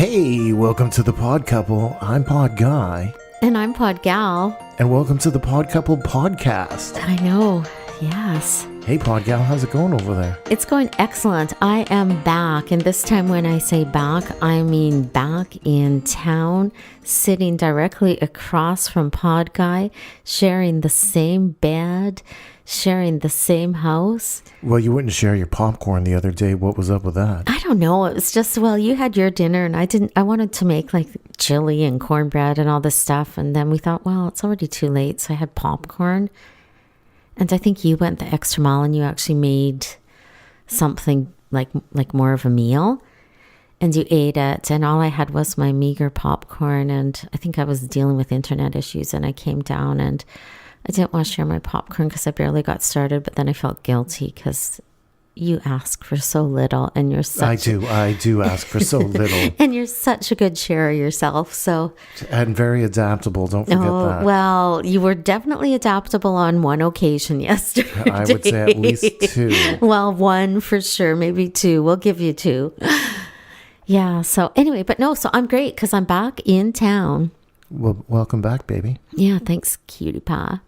Hey, welcome to the Pod Couple. I'm Pod Guy. And I'm PodGal. And welcome to the Pod Couple podcast. I know, yes. Hey, PodGal, how's it going over there? It's going excellent. I am back. And this time when I say back, I mean back in town, sitting directly across from PodGuy, sharing the same bed, sharing the same house. Well, you wouldn't share your popcorn the other day. What was up with that? I don't know. It was just, well, you had your dinner and I wanted to make like chili and cornbread and all this stuff. And then we thought, well, it's already too late. So I had popcorn. And I think you went the extra mile and you actually made something like more of a meal. And you ate it. And all I had was my meager popcorn. And I think I was dealing with internet issues. And I came down and I didn't want to share my popcorn because I barely got started. But then I felt guilty because you ask for so little. And you're such... I do ask for so little. And you're such a good sharer yourself. So... And very adaptable. Don't forget that. Well, you were definitely adaptable on one occasion yesterday. I would say at least two. Well, one for sure. Maybe two. We'll give you two. Yeah. So anyway, but no, so I'm great because I'm back in town. Well, welcome back, baby. Yeah. Thanks, cutie pie.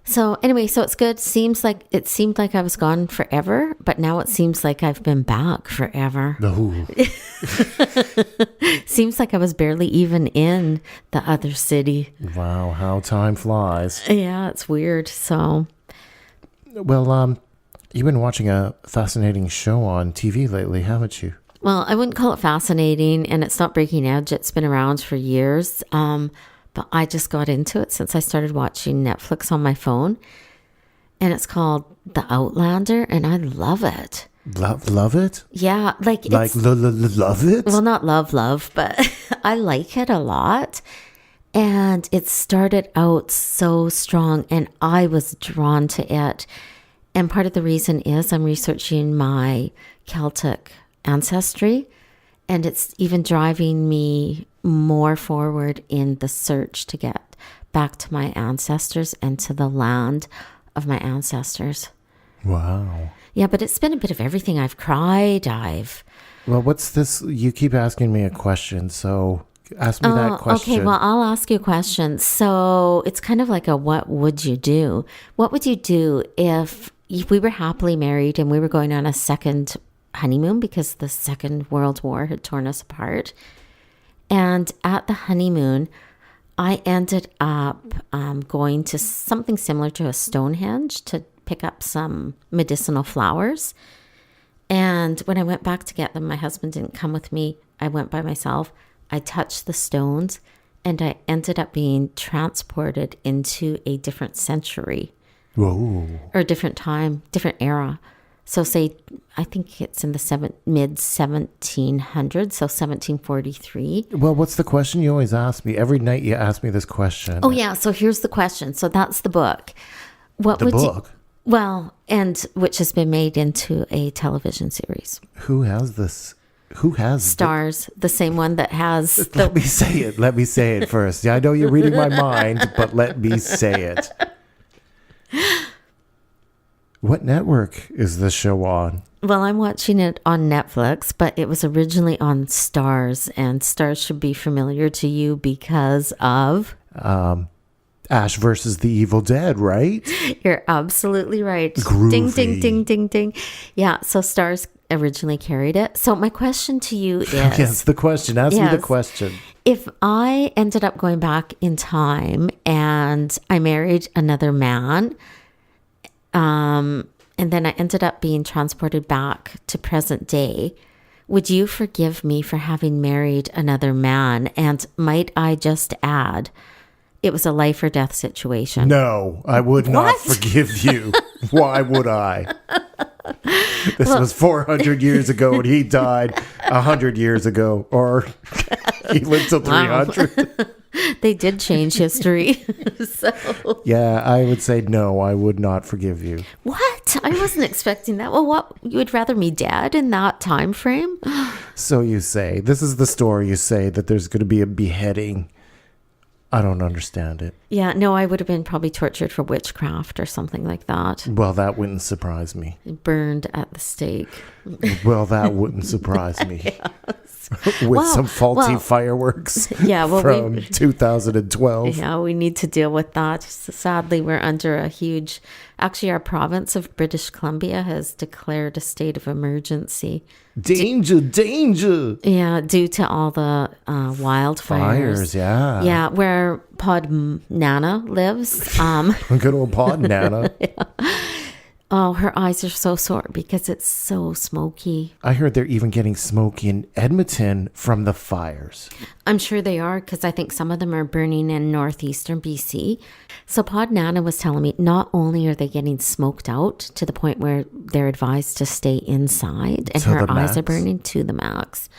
So anyway, so it's good. It seemed like I was gone forever, but now it seems like I've been back forever. No. Seems like I was barely even in the other city. Wow, how time flies. Yeah, it's weird. So, well, you've been watching a fascinating show on TV lately, haven't you? Well, I wouldn't call it fascinating, and it's not breaking edge. It's been around for years. But I just got into it since I started watching Netflix on my phone. And it's called The Outlander, and I love it. Love it? Yeah. Like love it? Well, not love, but I like it a lot. And it started out so strong, and I was drawn to it. And part of the reason is I'm researching my Celtic ancestry, and it's even driving me more forward in the search to get back to my ancestors and to the land of my ancestors. Wow. Yeah, but it's been a bit of everything. I've cried. Well, what's this? You keep asking me a question, so ask me that question. Okay, well, I'll ask you a question. So it's kind of like a what would you do? What would you do if we were happily married and we were going on a second honeymoon because the Second World War had torn us apart? And at the honeymoon, I ended up going to something similar to a Stonehenge to pick up some medicinal flowers. And when I went back to get them, my husband didn't come with me. I went by myself. I touched the stones, and I ended up being transported into a different century. Whoa. Or a different time, different era. So say, I think it's in the mid-1700s, so 1743. Well, what's the question you always ask me? Every night you ask me this question. Oh, yeah. So here's the question. So that's the book. The book? Well, and which has been made into a television series. Who has this? Who has Stars, the same one that has... Let me say it. Let me say it first. Yeah, I know you're reading my mind, but let me say it. What network is this show on? Well, I'm watching it on Netflix, but it was originally on Stars, and Stars should be familiar to you because of... Ash versus the Evil Dead, right? You're absolutely right. Groovy. Ding, ding, ding, ding, ding. Yeah, so Stars originally carried it. So my question to you is... Yes, the question. Ask me the question. If I ended up going back in time and I married another man... and then I ended up being transported back to present day, would you forgive me for having married another man? And might I just add, it was a life or death situation. No, I would not forgive you. Why would I? This was 400 years ago and he died 100 years ago, or he lived till 300. They did change history. So yeah, I would say no, I would not forgive you. What? I wasn't expecting that. Well, what? You would rather me dead in that time frame? So you say. This is the story. You say that there's going to be a beheading. I don't understand it. Yeah, no, I would have been probably tortured for witchcraft or something like that. Well, that wouldn't surprise me. Burned at the stake. Well, that wouldn't surprise me. With some faulty fireworks from 2012. Yeah, we need to deal with that. Sadly, we're under a huge... Actually, our province of British Columbia has declared a state of emergency. Danger! Yeah, due to all the wildfires. Fires, yeah. Yeah, where Pod Nana lives. Good old Pod Nana. Yeah. Oh, her eyes are so sore because it's so smoky. I heard they're even getting smoke in Edmonton from the fires. I'm sure they are, because I think some of them are burning in northeastern BC. So Pod Nana was telling me not only are they getting smoked out to the point where they're advised to stay inside, and her eyes are burning to the max.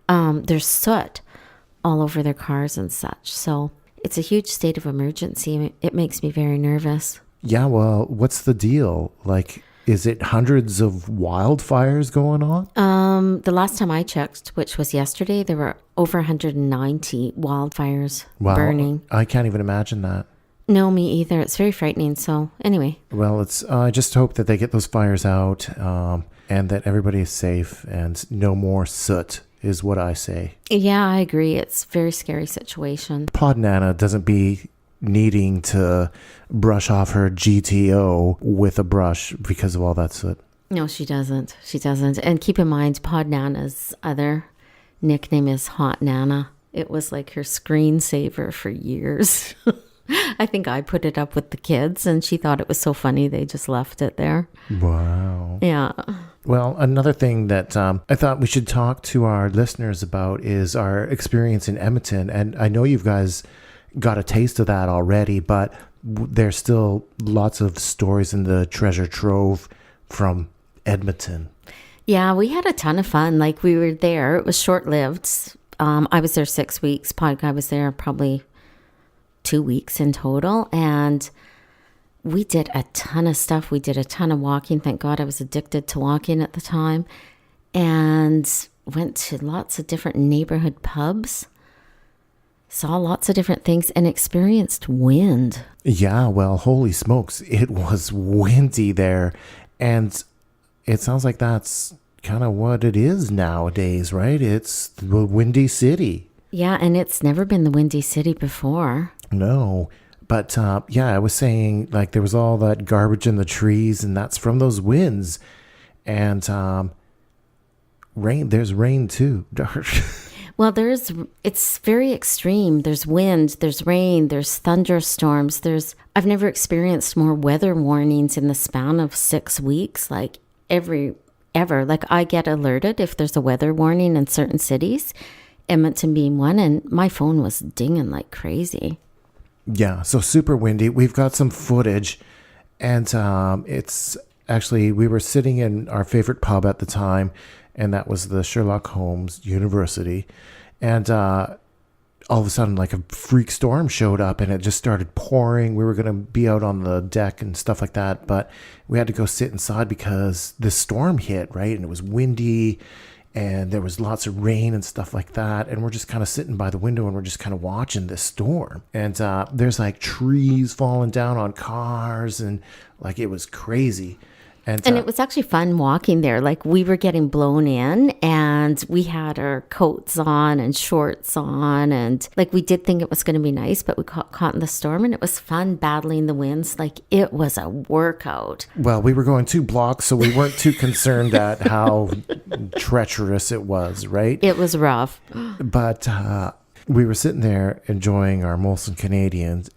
There's soot all over their cars and such. So it's a huge state of emergency. It makes me very nervous. Yeah, well, what's the deal? Like, is it hundreds of wildfires going on? The last time I checked, which was yesterday, there were over 190 wildfires burning. I can't even imagine that. No, me either. It's very frightening. So anyway. Well, I just hope that they get those fires out and that everybody is safe and no more soot is what I say. Yeah, I agree. It's a very scary situation. Pod Nana doesn't be needing to brush off her GTO with a brush because of all that soot. No, she doesn't. She doesn't. And keep in mind, Pod Nana's other nickname is Hot Nana. It was like her screensaver for years. I think I put it up with the kids and she thought it was so funny they just left it there. Wow. Yeah. Well, another thing that I thought we should talk to our listeners about is our experience in Edmonton. And I know you guys got a taste of that already, but there's still lots of stories in the Treasure Trove from Edmonton. Yeah, we had a ton of fun. Like, we were there. It was short-lived. I was there 6 weeks. PodGuy was there probably 2 weeks in total. And we did a ton of stuff. We did a ton of walking. Thank God I was addicted to walking at the time. And went to lots of different neighborhood pubs. Saw lots of different things and experienced wind. Yeah, well, holy smokes. It was windy there. And it sounds like that's kind of what it is nowadays, right? It's the Windy City. Yeah, and it's never been the Windy City before. No. But yeah, I was saying like there was all that garbage in the trees and that's from those winds. And rain, there's rain too. Well, it's very extreme. There's wind, there's rain, there's thunderstorms. I've never experienced more weather warnings in the span of 6 weeks, like ever. Like, I get alerted if there's a weather warning in certain cities, Edmonton being one, and my phone was dinging like crazy. Yeah, so super windy. We've got some footage, and it's actually, we were sitting in our favorite pub at the time, and that was the Sherlock Holmes University. And all of a sudden, like a freak storm showed up and it just started pouring. We were going to be out on the deck and stuff like that, but we had to go sit inside because the storm hit, right? And it was windy and there was lots of rain and stuff like that. And we're just kind of sitting by the window and we're just kind of watching this storm. And there's like trees falling down on cars and like it was crazy. And it was actually fun walking there. Like, we were getting blown in and we had our coats on and shorts on. And like, we did think it was going to be nice, but we got caught in the storm and it was fun battling the winds. Like, it was a workout. Well, we were going 2 blocks, so we weren't too concerned at how treacherous it was, right? It was rough. But we were sitting there enjoying our Molson Canadians,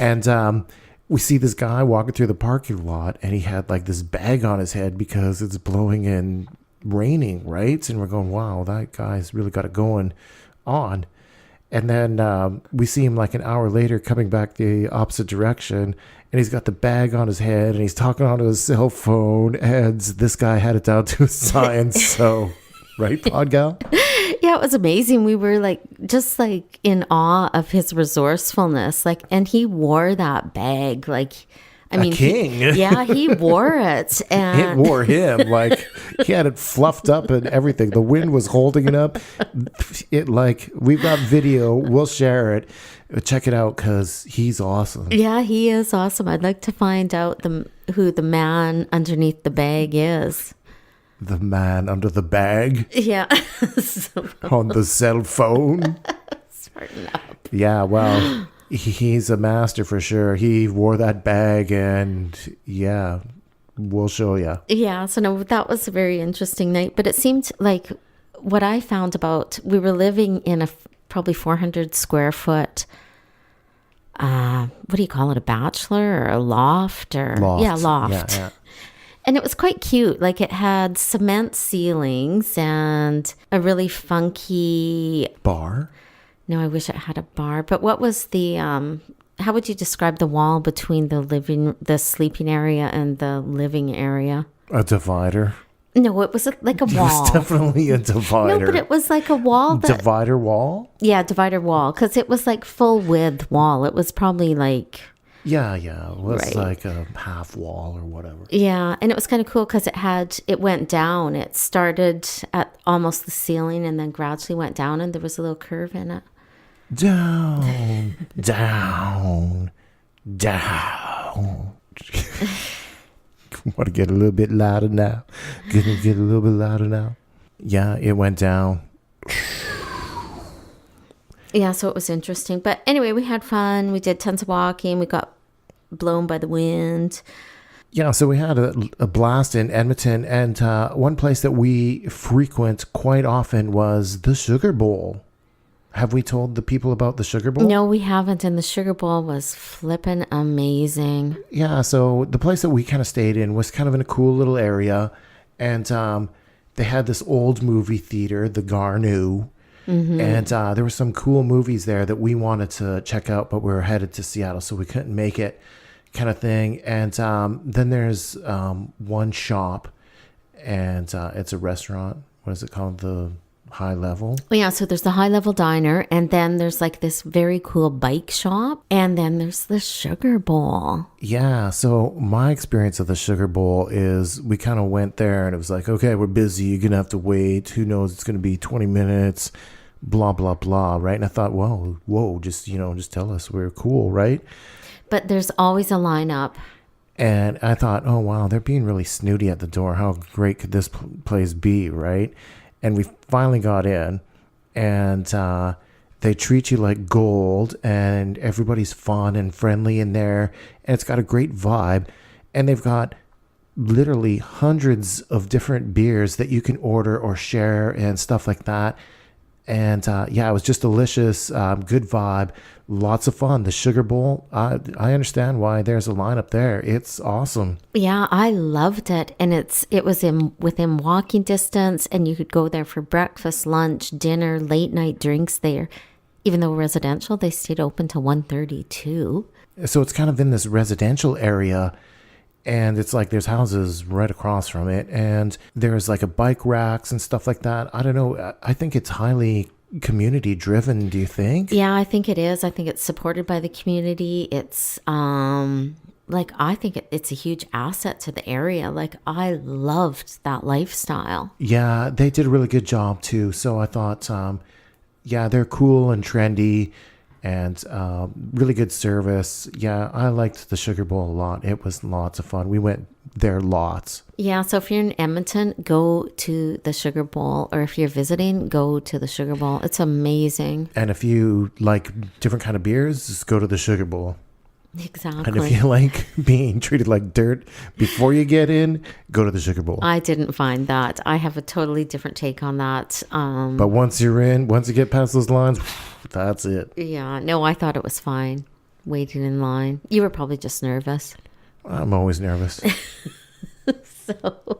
And we see this guy walking through the parking lot and he had like this bag on his head because it's blowing and raining, right? And we're going, wow, that guy's really got it going on. And then we see him like an hour later coming back the opposite direction and he's got the bag on his head and he's talking onto his cell phone and this guy had it down to a science. So, right, PodGal? Yeah, it was amazing. We were like, just like in awe of his resourcefulness. Like, and he wore that bag. Like, I mean, a king. He wore it. And it wore him. Like, he had it fluffed up and everything. The wind was holding it up. It like, we've got video. We'll share it. Check it out because he's awesome. Yeah, he is awesome. I'd like to find out who the man underneath the bag is. The man under the bag Yeah. So, on the cell phone. smarten up. Yeah, well, he's a master for sure. He wore that bag, and yeah, we'll show you. Yeah, so no, that was a very interesting night. But it seemed like what I found about, we were living in a probably 400 square foot, what do you call it, a bachelor or a loft? Loft. Yeah, loft. Yeah. And it was quite cute. Like it had cement ceilings and a really funky, Bar? no, I wish it had a bar. But what was the, how would you describe the wall between the sleeping area and the living area? A divider. No, it was like a It wall. was definitely a divider. No, but it was like a wall that, Divider wall? yeah, divider wall, because it was like full width wall. It was probably like, Yeah. It was Right. like a half wall or whatever. yeah, and it was kind of cool because it went down. It started at almost the ceiling and then gradually went down, and there was a little curve in it. Down. Want to get a little bit louder now? Get a little bit louder now? Yeah, it went down. Yeah, so it was interesting. But anyway, we had fun. We did tons of walking. We got blown by the wind. Yeah, so we had a blast in Edmonton, and one place that we frequent quite often was the Sugar Bowl. Have we told the people about the Sugar Bowl? No, we haven't. And the Sugar Bowl was flippin' amazing. Yeah, so the place that we kind of stayed in was kind of in a cool little area, and they had this old movie theater, the Garnu, and there were some cool movies there that we wanted to check out, but we were headed to Seattle, so we couldn't make it, kind of thing. And then there's one shop, and it's a restaurant. What is it called? The High Level. Yeah, so there's the High Level Diner, and then there's like this very cool bike shop, and then there's the Sugar Bowl. Yeah, so my experience of the Sugar Bowl is we kind of went there and it was like, okay, we're busy. You're going to have to wait. Who knows? It's going to be 20 minutes, blah, blah, blah, right? And I thought, whoa, just tell us we're cool, right? But there's always a lineup. And I thought, oh, wow, they're being really snooty at the door. How great could this place be, right? And we finally got in, and they treat you like gold, and everybody's fun and friendly in there, and it's got a great vibe. And they've got literally hundreds of different beers that you can order or share and stuff like that. And yeah, it was just delicious, good vibe, lots of fun. The Sugar Bowl, I understand why there's a lineup there. It's awesome. Yeah, I loved it. And it was within walking distance, and you could go there for breakfast, lunch, dinner, late night drinks there. Even though residential, they stayed open till 1:30 too. So it's kind of in this residential area, and it's like there's houses right across from it, and there's like a bike racks and stuff like that. I don't know. I think it's highly community driven. Do you think? Yeah, I think it is. I think it's supported by the community. It's I think it's a huge asset to the area. Like, I loved that lifestyle. Yeah, they did a really good job too. So I thought, yeah, they're cool and trendy, and really good service. Yeah, I liked the Sugar Bowl a lot. It was lots of fun. We went there lots. Yeah, so if you're in Edmonton, go to the Sugar Bowl, or if you're visiting, go to the Sugar Bowl. It's amazing. And if you like different kind of beers, just go to the Sugar Bowl. Exactly. And if you like being treated like dirt before you get in, go to the Sugar Bowl. I didn't find that. I have a totally different take on that. But once you're in, once you get past those lines, that's it. Yeah, no, I thought it was fine waiting in line. You were probably just nervous. I'm always nervous. So,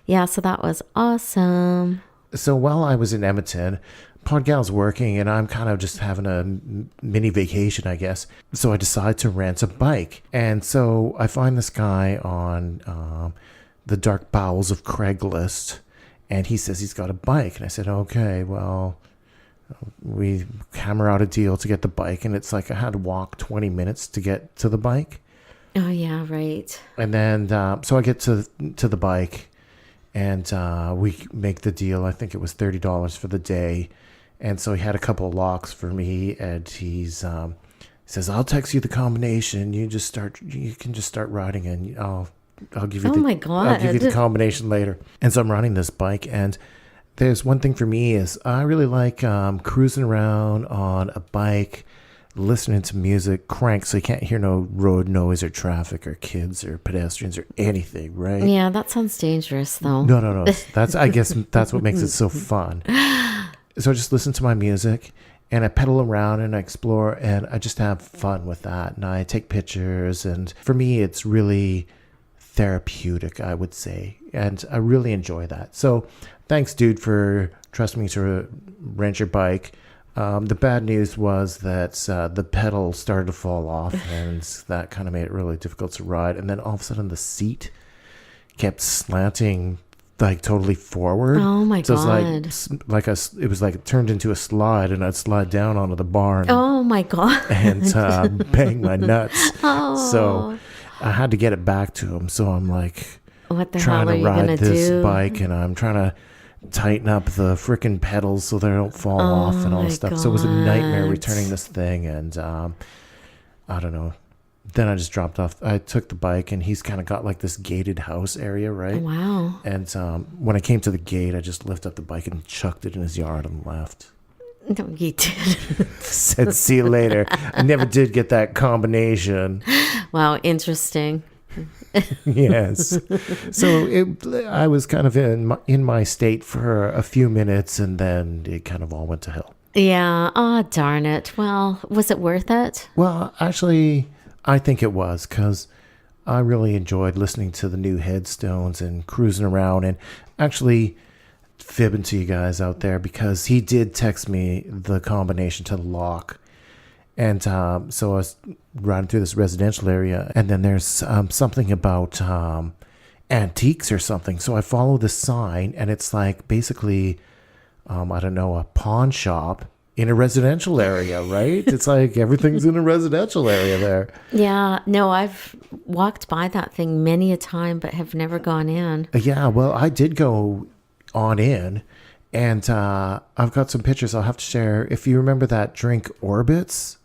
yeah, so that was awesome. So while I was in Edmonton, PodGal's working, and I'm kind of just having a mini vacation, I guess. So I decide to rent a bike. And so I find this guy on the dark bowels of Craigslist, and he says he's got a bike. And I said, okay, well, we hammer out a deal to get the bike. And it's like I had to walk 20 minutes to get to the bike. Oh, yeah, right. And then, so I get to the bike, and we make the deal. I think it was $30 for the day. And so he had a couple of locks for me, and he says, I'll text you the combination. You can just start riding, and I'll I'll give you Oh the, my I'll give you the God. combination later. And so I'm riding this bike, and there's one thing for me is I really like cruising around on a bike, listening to music, crank so you can't hear no road noise or traffic or kids or pedestrians or anything, right? Yeah, that sounds dangerous though. No. That's I guess that's what makes it so fun. So I just listen to my music and I pedal around and I explore and I just have fun with that. And I take pictures, and for me it's really therapeutic, I would say. And I really enjoy that. So thanks, dude, for trusting me to rent your bike. The bad news was that the pedal started to fall off, and that kind of made it really difficult to ride. And then all of a sudden the seat kept slanting like totally forward. Oh my So God. it's it was like it turned into a slide, and I'd slide down onto the barn Oh my God. and bang my nuts. Oh. So I had to get it back to him. So I'm like What the trying hell are to you gonna ride this do? bike, and I'm trying to tighten up the freaking pedals so they don't fall off and all my this stuff. So it was a nightmare God. returning this thing, and I don't know. Then I just dropped off. I took the bike, and he's kind of got like this gated house area, right? Wow. And when I came to the gate, I just lifted up the bike and chucked it in his yard and left. No, you did. Said, see you later. I never did get that combination. Wow, interesting. Yes. So I was kind of in my state for a few minutes, and then it kind of all went to hell. Yeah. Oh, darn it. Well, was it worth it? Well, actually, I think it was, because I really enjoyed listening to the new Headstones and cruising around, and actually fibbing to you guys out there, because he did text me the combination to the lock. And so I was riding through this residential area, and then there's something about antiques or something. So I follow the sign, and it's like basically, I don't know, a pawn shop in a residential area, right? It's like everything's in a residential area there. Yeah. No, I've walked by that thing many a time, but have never gone in. Yeah, well, I did go on in, and I've got some pictures I'll have to share. If you remember that drink Orbits,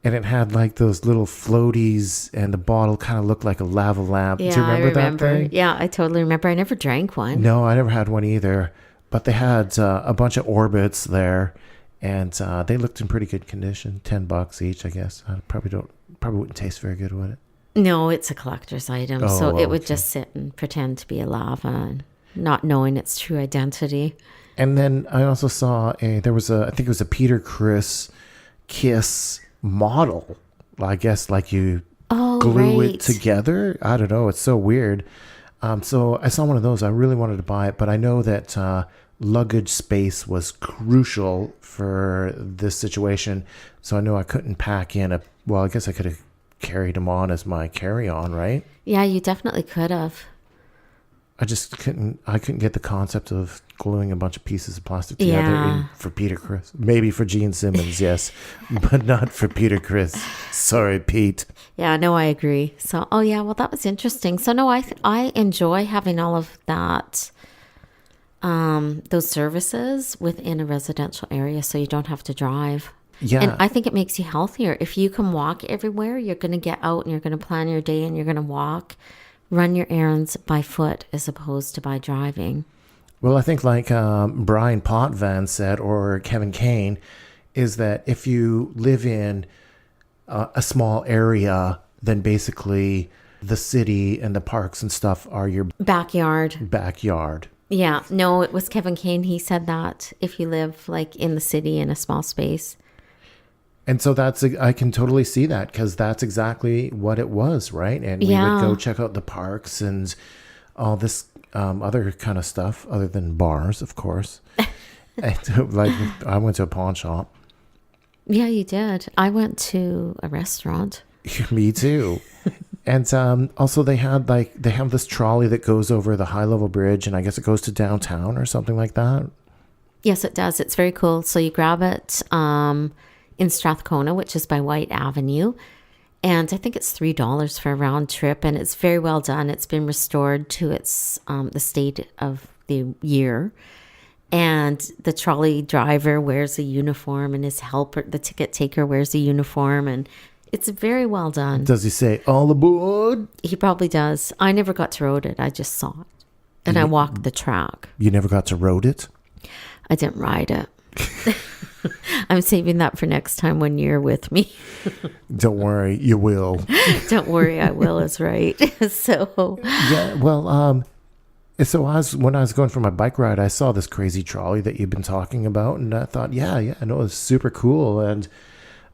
and it had like those little floaties, and the bottle kind of looked like a lava lamp. Yeah, Do you remember, I remember. that thing? Yeah, I totally remember. I never drank one. No, I never had one either. But they had a bunch of Orbits there, and they looked in pretty good condition. $10 each, I guess. I probably wouldn't taste very good, would it? No, it's a collector's item, Oh, so it would okay. just sit and pretend to be a lava, and not knowing its true identity. And then I also saw I think it was a Peter Criss Kiss model. I guess like you Oh, glue right. it together. I don't know. It's so weird. So I saw one of those. I really wanted to buy it, but I know that luggage space was crucial for this situation. So I know I couldn't pack in I guess I could have carried them on as my carry-on, right? Yeah, you definitely could have. I just couldn't get the concept of gluing a bunch of pieces of plastic together for Peter Criss. Maybe for Gene Simmons, yes, but not for Peter Criss. Sorry, Pete. Yeah, no, I agree. So, oh yeah, well, that was interesting. So, no, I enjoy having all of that, those services within a residential area, so you don't have to drive. Yeah. And I think it makes you healthier. If you can walk everywhere, you're going to get out and you're going to plan your day, and you're going to walk, run your errands by foot as opposed to by driving. Well, I think like Brian Potvin said, or Kevin Kane, is that if you live in a small area, then basically the city and the parks and stuff are your Backyard. backyard. Yeah. No, it was Kevin Kane. He said that if you live like in the city in a small space. And so I can totally see that, because that's exactly what it was, right? And we would go check out the parks and all this other kind of stuff, other than bars, of course. And, like I went to a pawn shop. Yeah, you did. I went to a restaurant. Me too. And also they have this trolley that goes over the high level bridge, and I guess it goes to downtown or something like that. Yes, it does. It's very cool. So you grab it in Strathcona, which is by White Avenue. And I think it's $3 for a round trip, and it's very well done. It's been restored to its the state of the year. And the trolley driver wears a uniform, and his helper, the ticket taker, wears a uniform, and It's very well done. Does he say, all aboard? He probably does. I never got to ride it. I just saw it. And I walked the track. You never got to ride it? I didn't ride it. I'm saving that for next time when you're with me. Don't worry, you will. Don't worry, I will is right. So yeah, well, so when I was going for my bike ride, I saw this crazy trolley that you've been talking about, and I thought, yeah, I know, it's super cool, and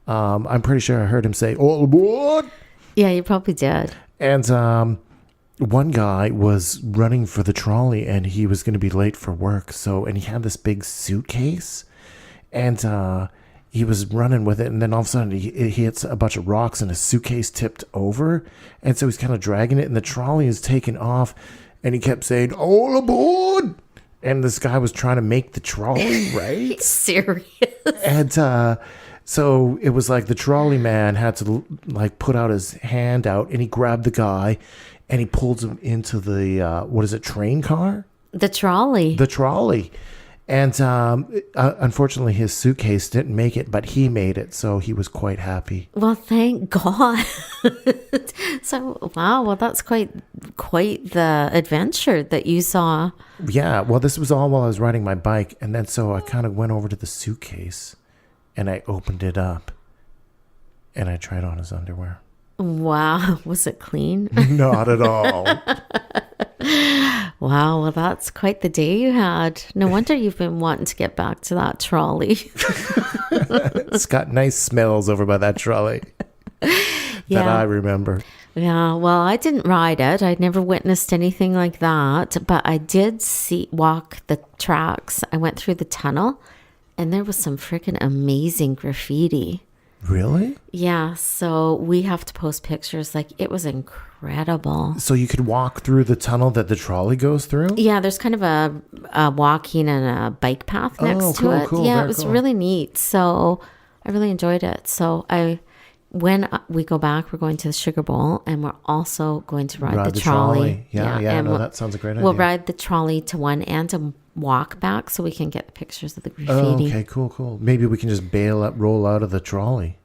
I'm pretty sure I heard him say, all aboard! Yeah, you probably did. And one guy was running for the trolley, and he was going to be late for work, and he had this big suitcase, and he was running with it, and then all of a sudden he hits a bunch of rocks, and his suitcase tipped over, and so he's kind of dragging it, and the trolley is taking off, and he kept saying, all aboard! And this guy was trying to make the trolley, right? Serious? And so it was like the trolley man had to like put out his hand out, and he grabbed the guy, and he pulls him into the, train car? The trolley. The trolley. And unfortunately, his suitcase didn't make it, but he made it, so he was quite happy. Well, thank God. So, wow, well, that's quite the adventure that you saw. Yeah, well, this was all while I was riding my bike, and then so I kind of went over to the suitcase, and I opened it up, and I tried on his underwear. Wow, was it clean? Not at all. Wow, well, that's quite the day you had. No wonder you've been wanting to get back to that trolley. It's got nice smells over by that trolley that I remember. Yeah, well, I didn't ride it. I'd never witnessed anything like that, but I did walk the tracks. I went through the tunnel, and there was some freaking amazing graffiti. Really? Yeah, so we have to post pictures. Like, it was incredible. So you could walk through the tunnel that the trolley goes through? Yeah, there's kind of a walking and a bike path next to it. Cool, yeah, it was really neat. So I really enjoyed it. So when we go back, we're going to the Sugar Bowl, and we're also going to ride the trolley. Yeah, and that sounds a great idea. We'll ride the trolley to one end and walk back so we can get the pictures of the graffiti. Oh, okay, cool. Maybe we can just roll out of the trolley.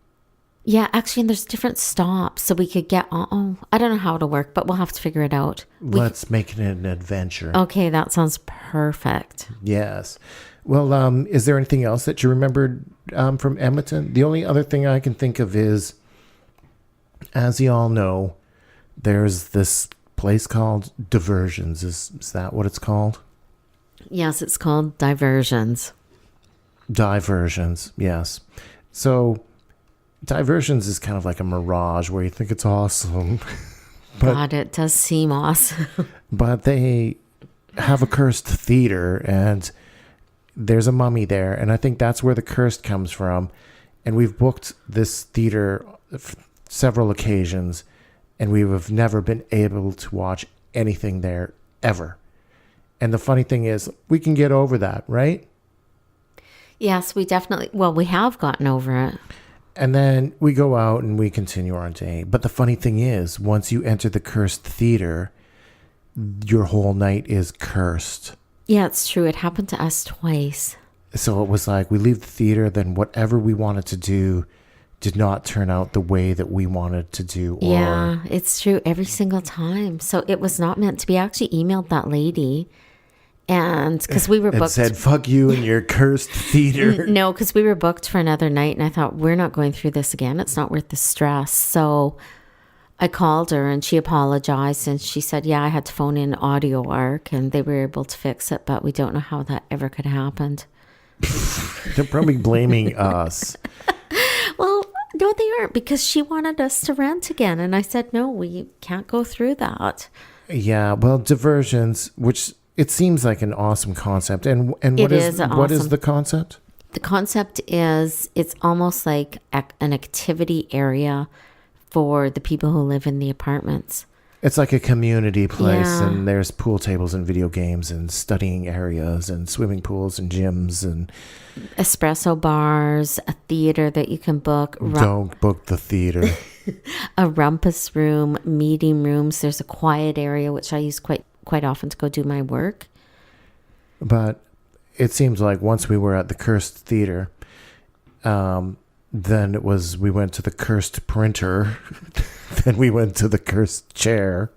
Yeah, actually, and there's different stops, so we could get on. I don't know how it'll work, but we'll have to figure it out. Let's make it an adventure. Okay, that sounds perfect. Yes. Well, is there anything else that you remembered from Edmonton? The only other thing I can think of is, as you all know, there's this place called Diversions. Is that what it's called? Yes, it's called Diversions. Diversions, yes. So Diversions is kind of like a mirage where you think it's awesome. But, God, it does seem awesome. But they have a cursed theater, and there's a mummy there, and I think that's where the curse comes from. And we've booked this theater several occasions, and we have never been able to watch anything there ever. And the funny thing is, we can get over that, right? Yes, we have gotten over it. And then we go out and we continue our day. But the funny thing is, once you enter the cursed theater, your whole night is cursed. Yeah, it's true. It happened to us twice. So it was like we leave the theater, then whatever we wanted to do did not turn out the way that we wanted to do. Yeah, it's true every single time. So it was not meant to be. I actually emailed that lady. And because we were booked. It said, fuck you and your cursed theater. No, because we were booked for another night. And I thought, we're not going through this again. It's not worth the stress. So I called her and she apologized. And she said, yeah, I had to phone in Audio Arc and they were able to fix it. But we don't know how that ever could have happened. They're probably blaming us. Well, no, they aren't, because she wanted us to rent again. And I said, no, we can't go through that. Yeah, well, Diversions, which it seems like an awesome concept. And what is the concept? The concept is it's almost like an activity area for the people who live in the apartments. It's like a community place, Yeah. and there's pool tables and video games and studying areas and swimming pools and gyms and Espresso bars, a theater that you can book. don't book the theater. A rumpus room, meeting rooms. There's a quiet area, which I use quite often to go do my work. But it seems like once we were at the Cursed Theater, Then we went to the cursed printer. Then we went to the cursed chair.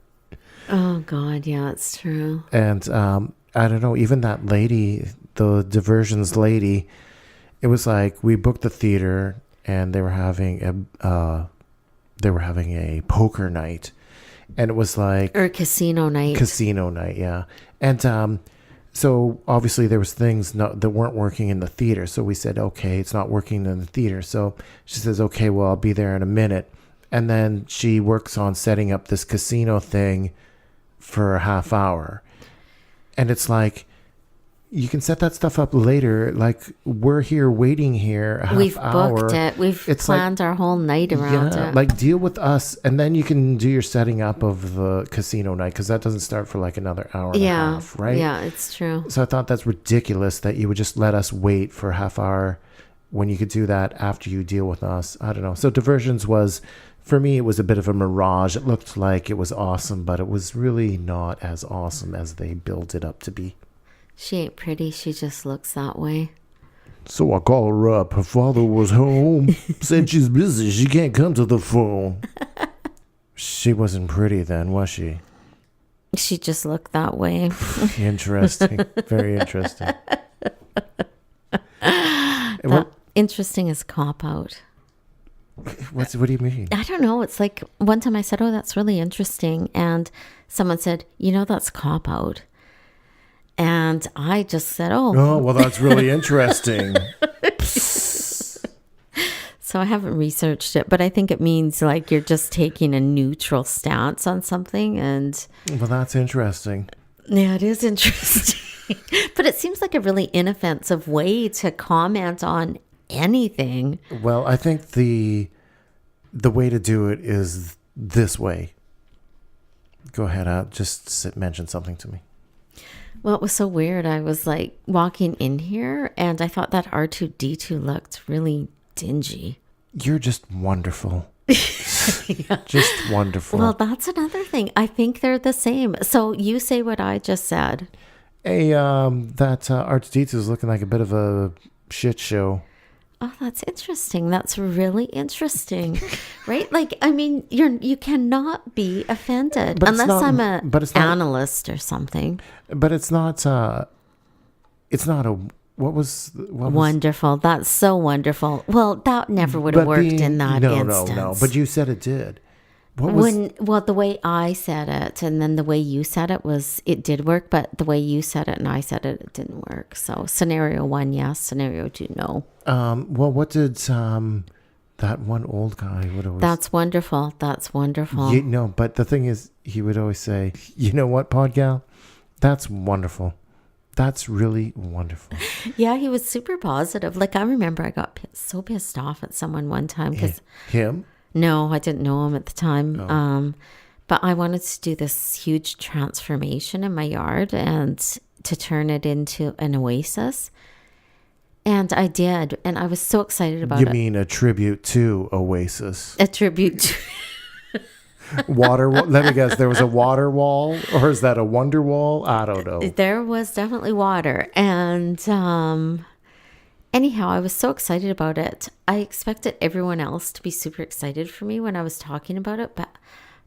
Oh, God. Yeah, it's true. And I don't know, even that lady, the Diversions lady, it was like we booked the theater and they were having a poker night. And it was like... Or casino night. Casino night, yeah. And so obviously there was things that weren't working in the theater. So we said, okay, it's not working in the theater. So she says, okay, well, I'll be there in a minute. And then she works on setting up this casino thing for a half hour. And it's like, you can set that stuff up later. Like, we're here waiting here a half hour. We've booked it. We've planned our whole night around it. Like, deal with us. And then you can do your setting up of the casino night, because that doesn't start for like another hour and a half, right? Yeah, it's true. So I thought that's ridiculous that you would just let us wait for a half hour when you could do that after you deal with us. I don't know. So Diversions was... For me, it was a bit of a mirage. It looked like it was awesome, but it was really not as awesome as they built it up to be. She ain't pretty. She just looks that way. So I called her up. Her father was home. Said she's busy. She can't come to the phone. She wasn't pretty then, was she? She just looked that way. Interesting. Very interesting. Interesting is cop-out. What do you mean? I don't know. It's like one time I said, oh, that's really interesting. And someone said, that's cop-out. And I just said, oh, well, that's really interesting. So I haven't researched it, but I think it means like you're just taking a neutral stance on something. And well, that's interesting. Yeah, it is interesting. But it seems like a really inoffensive way to comment on anything. Well, I think the way to do it is this way. Go ahead, mention something to me. Well, it was so weird. I was like walking in here and I thought that R2-D2 looked really dingy. You're just wonderful. Yeah. Just wonderful. Well, that's another thing. I think they're the same. So you say what I just said. Hey, that R2-D2 is looking like a bit of a shit show. Oh, that's interesting. That's really interesting. Right? Like, I mean, you cannot be offended unless I'm an analyst or something. But it's not what was wonderful. That's so wonderful. Well, that never would have worked in that instance. No. But you said it did. The way I said it and then the way you said it did work, but the way you said it and I said it didn't work. So scenario 1, yes. Scenario 2, no. Well, what did that one old guy would always... That's wonderful. That's wonderful. No, but the thing is, he would always say, you know what, PodGal? That's wonderful. That's really wonderful. Yeah, he was super positive. Like, I remember I got so pissed off at someone one time. Him? No, I didn't know him at the time. Oh. But I wanted to do this huge transformation in my yard and to turn it into an oasis. And I did. And I was so excited about it. You mean a tribute to Oasis? A tribute to... Water. Let me guess. There was a water wall, or is that a wonder wall? I don't know. There was definitely water. And anyhow, I was so excited about it. I expected everyone else to be super excited for me when I was talking about it, but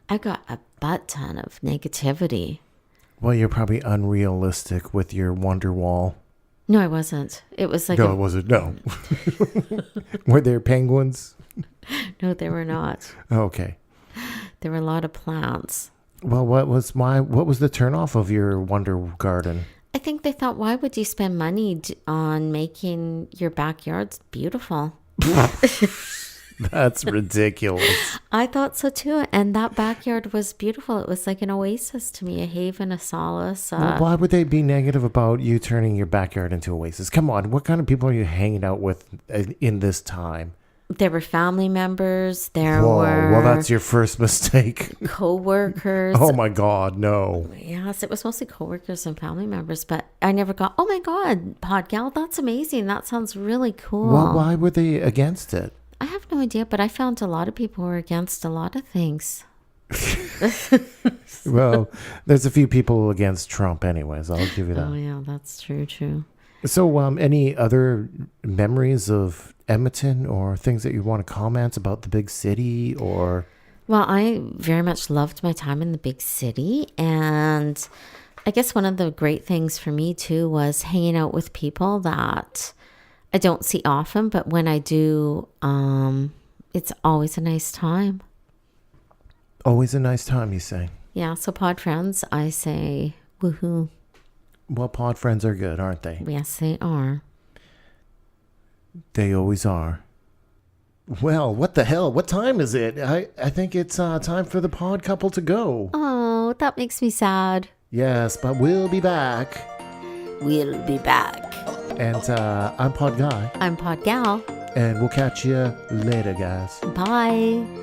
I got a butt ton of negativity. Well, you're probably unrealistic with your wonder wall. No, I wasn't. It was like... No, it wasn't. No. Were there penguins? No, there were not. Okay. There were a lot of plants. Well, what was the turnoff of your wonder garden? I think they thought, why would you spend money on making your backyards beautiful? That's ridiculous. I thought so too. And that backyard was beautiful. It was like an oasis to me, a haven, a solace. Well, why would they be negative about you turning your backyard into an oasis? Come on. What kind of people are you hanging out with in this time? There were family members. Well, that's your first mistake. Co-workers. Oh my God, no. Yes, it was mostly co-workers and family members, but I never got, oh my God, PodGal, that's amazing. That sounds really cool. Well, why were they against it? I have no idea, but I found a lot of people were against a lot of things. Well, there's a few people against Trump anyways. I'll give you that. Oh yeah, that's true. So, any other memories of Edmonton, or things that you want to comment about the big city, or... Well, I very much loved my time in the big city. And I guess one of the great things for me too was hanging out with people that I don't see often, but when I do, it's always a nice time. Always a nice time, you say? Yeah, so pod friends, I say woohoo. Well, pod friends are good, aren't they? Yes, they are. They always are. Well, what the hell? What time is it? I think it's time for the pod couple to go. Oh, that makes me sad. Yes, but we'll be back. We'll be back. And I'm Pod Guy. I'm PodGal. And we'll catch you later, guys. Bye.